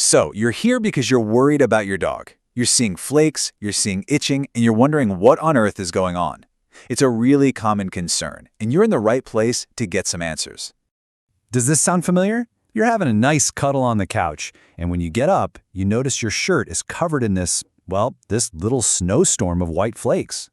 So, you're here because you're worried about your dog. You're seeing flakes, you're seeing itching, and you're wondering what on earth is going on. It's a really common concern, and you're in the right place to get some answers. Does this sound familiar? You're having a nice cuddle on the couch, and when you get up, you notice your shirt is covered in this little snowstorm of white flakes.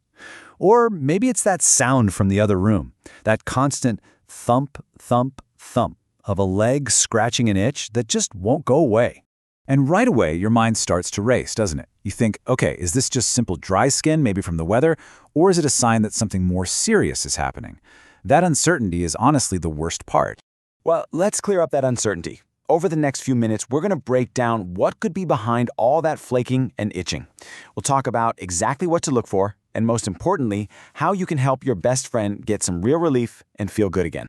Or maybe it's that sound from the other room, that constant thump, thump, thump of a leg scratching an itch that just won't go away. And right away, your mind starts to race, doesn't it? You think, okay, is this just simple dry skin, maybe from the weather, or is it a sign that something more serious is happening? That uncertainty is honestly the worst part. Well, let's clear up that uncertainty. Over the next few minutes, we're going to break down what could be behind all that flaking and itching. We'll talk about exactly what to look for, and most importantly, how you can help your best friend get some real relief and feel good again.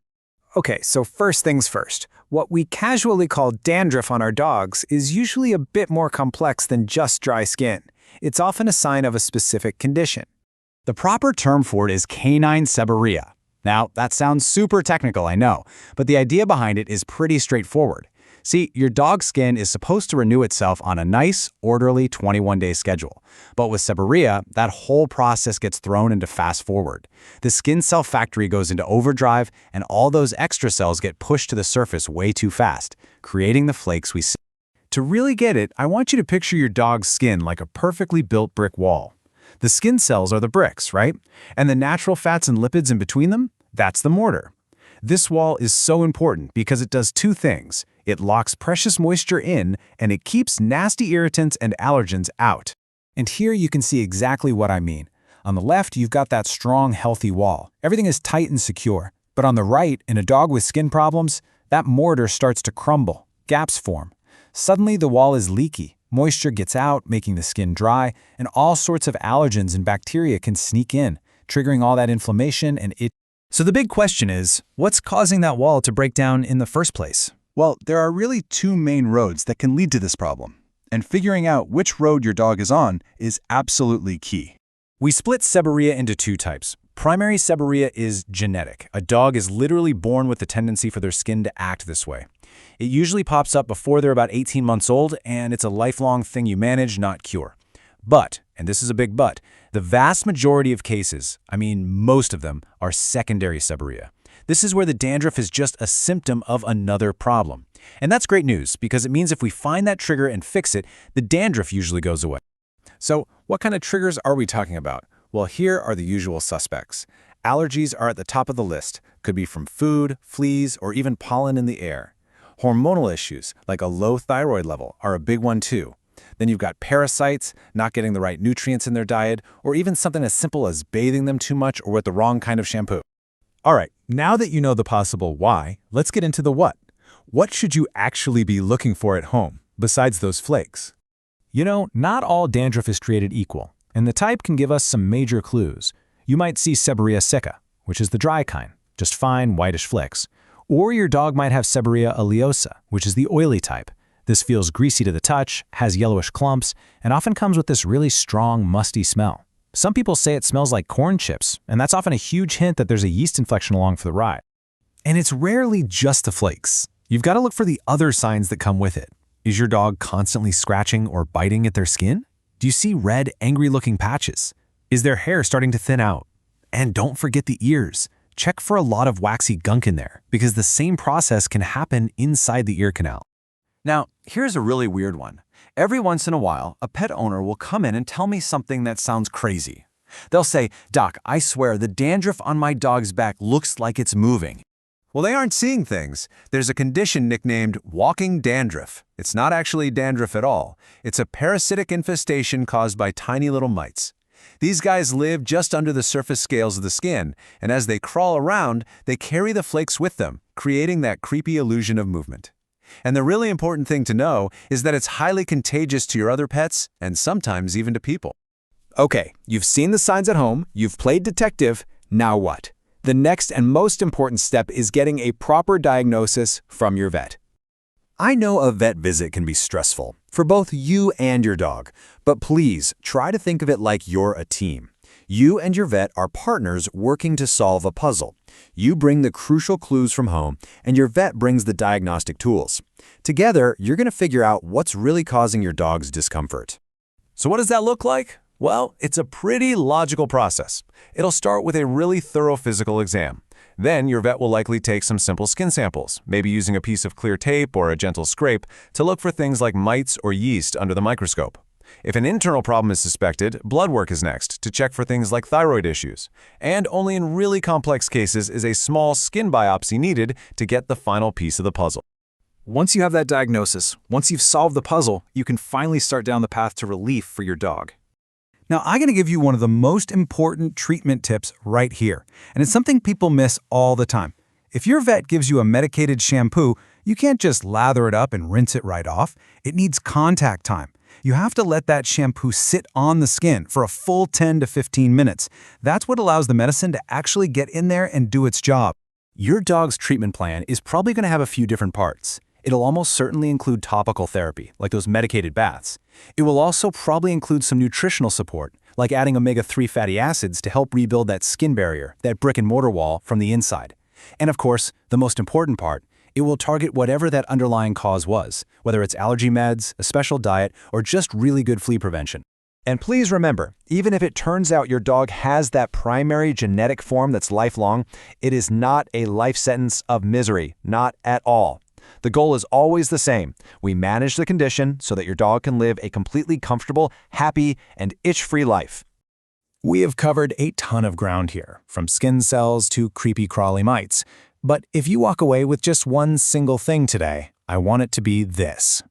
Okay, so first things first. What we casually call dandruff on our dogs is usually a bit more complex than just dry skin. It's often a sign of a specific condition. The proper term for it is canine seborrhea. Now, that sounds super technical, I know, but the idea behind it is pretty straightforward. See, your dog's skin is supposed to renew itself on a nice, orderly 21-day schedule. But with seborrhea, that whole process gets thrown into fast forward. The skin cell factory goes into overdrive, and all those extra cells get pushed to the surface way too fast, creating the flakes we see. To really get it, I want you to picture your dog's skin like a perfectly built brick wall. The skin cells are the bricks, right? And the natural fats and lipids in between them? That's the mortar. This wall is so important because it does two things. It locks precious moisture in, and it keeps nasty irritants and allergens out. And here you can see exactly what I mean. On the left, you've got that strong, healthy wall. Everything is tight and secure. But on the right, in a dog with skin problems, that mortar starts to crumble. Gaps form. Suddenly, the wall is leaky. Moisture gets out, making the skin dry, and all sorts of allergens and bacteria can sneak in, triggering all that inflammation and itch. So the big question is, what's causing that wall to break down in the first place? Well, there are really two main roads that can lead to this problem, and figuring out which road your dog is on is absolutely key. We split seborrhea into two types. Primary seborrhea is genetic. A dog is literally born with the tendency for their skin to act this way. It usually pops up before they're about 18 months old, and it's a lifelong thing you manage, not cure. But, and this is a big but, the vast majority of cases, I mean most of them, are secondary seborrhea. This is where the dandruff is just a symptom of another problem. And that's great news, because it means if we find that trigger and fix it, the dandruff usually goes away. So, what kind of triggers are we talking about? Well, here are the usual suspects. Allergies are at the top of the list. Could be from food, fleas, or even pollen in the air. Hormonal issues, like a low thyroid level, are a big one too. Then you've got parasites, not getting the right nutrients in their diet, or even something as simple as bathing them too much or with the wrong kind of shampoo. All right, now that you know the possible why, let's get into the what. What should you actually be looking for at home, besides those flakes? You know, not all dandruff is created equal, and the type can give us some major clues. You might see Seborrhea sicca, which is the dry kind, just fine whitish flecks. Or your dog might have Seborrhea oleosa, which is the oily type. This feels greasy to the touch, has yellowish clumps, and often comes with this really strong, musty smell. Some people say it smells like corn chips, and that's often a huge hint that there's a yeast infection along for the ride. And it's rarely just the flakes. You've got to look for the other signs that come with it. Is your dog constantly scratching or biting at their skin? Do you see red, angry-looking patches? Is their hair starting to thin out? And don't forget the ears. Check for a lot of waxy gunk in there, because the same process can happen inside the ear canal. Now, here's a really weird one. Every once in a while, a pet owner will come in and tell me something that sounds crazy. They'll say, "Doc, I swear the dandruff on my dog's back looks like it's moving." Well, they aren't seeing things. There's a condition nicknamed walking dandruff. It's not actually dandruff at all. It's a parasitic infestation caused by tiny little mites. These guys live just under the surface scales of the skin, and as they crawl around, they carry the flakes with them, creating that creepy illusion of movement. And the really important thing to know is that it's highly contagious to your other pets, and sometimes even to people. Okay, you've seen the signs at home, you've played detective, now what? The next and most important step is getting a proper diagnosis from your vet. I know a vet visit can be stressful for both you and your dog, but please try to think of it like you're a team. You and your vet are partners working to solve a puzzle. You bring the crucial clues from home, and your vet brings the diagnostic tools. Together, you're going to figure out what's really causing your dog's discomfort. So what does that look like? Well, it's a pretty logical process. It'll start with a really thorough physical exam. Then your vet will likely take some simple skin samples, maybe using a piece of clear tape or a gentle scrape to look for things like mites or yeast under the microscope. If an internal problem is suspected, blood work is next to check for things like thyroid issues. And only in really complex cases is a small skin biopsy needed to get the final piece of the puzzle. Once you have that diagnosis, once you've solved the puzzle, you can finally start down the path to relief for your dog. Now, I'm going to give you one of the most important treatment tips right here, and it's something people miss all the time. If your vet gives you a medicated shampoo, you can't just lather it up and rinse it right off. It needs contact time. You have to let that shampoo sit on the skin for a full 10 to 15 minutes. That's what allows the medicine to actually get in there and do its job. Your dog's treatment plan is probably going to have a few different parts. It'll almost certainly include topical therapy, like those medicated baths. It will also probably include some nutritional support, like adding omega-3 fatty acids to help rebuild that skin barrier, that brick and mortar wall, from the inside. And of course, the most important part, it will target whatever that underlying cause was, whether it's allergy meds, a special diet, or just really good flea prevention. And please remember, even if it turns out your dog has that primary genetic form that's lifelong, it is not a life sentence of misery, not at all. The goal is always the same. We manage the condition so that your dog can live a completely comfortable, happy, and itch-free life. We have covered a ton of ground here, from skin cells to creepy crawly mites. But if you walk away with just one single thing today, I want it to be this.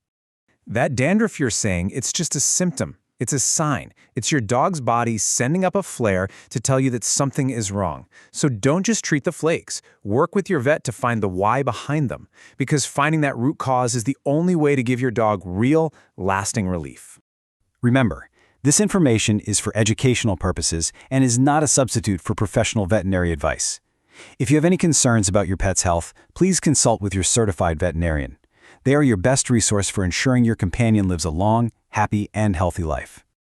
That dandruff you're saying, it's just a symptom. It's a sign. It's your dog's body sending up a flare to tell you that something is wrong. So don't just treat the flakes. Work with your vet to find the why behind them, because finding that root cause is the only way to give your dog real, lasting relief. Remember, this information is for educational purposes and is not a substitute for professional veterinary advice. If you have any concerns about your pet's health, please consult with your certified veterinarian. They are your best resource for ensuring your companion lives a long, happy, and healthy life.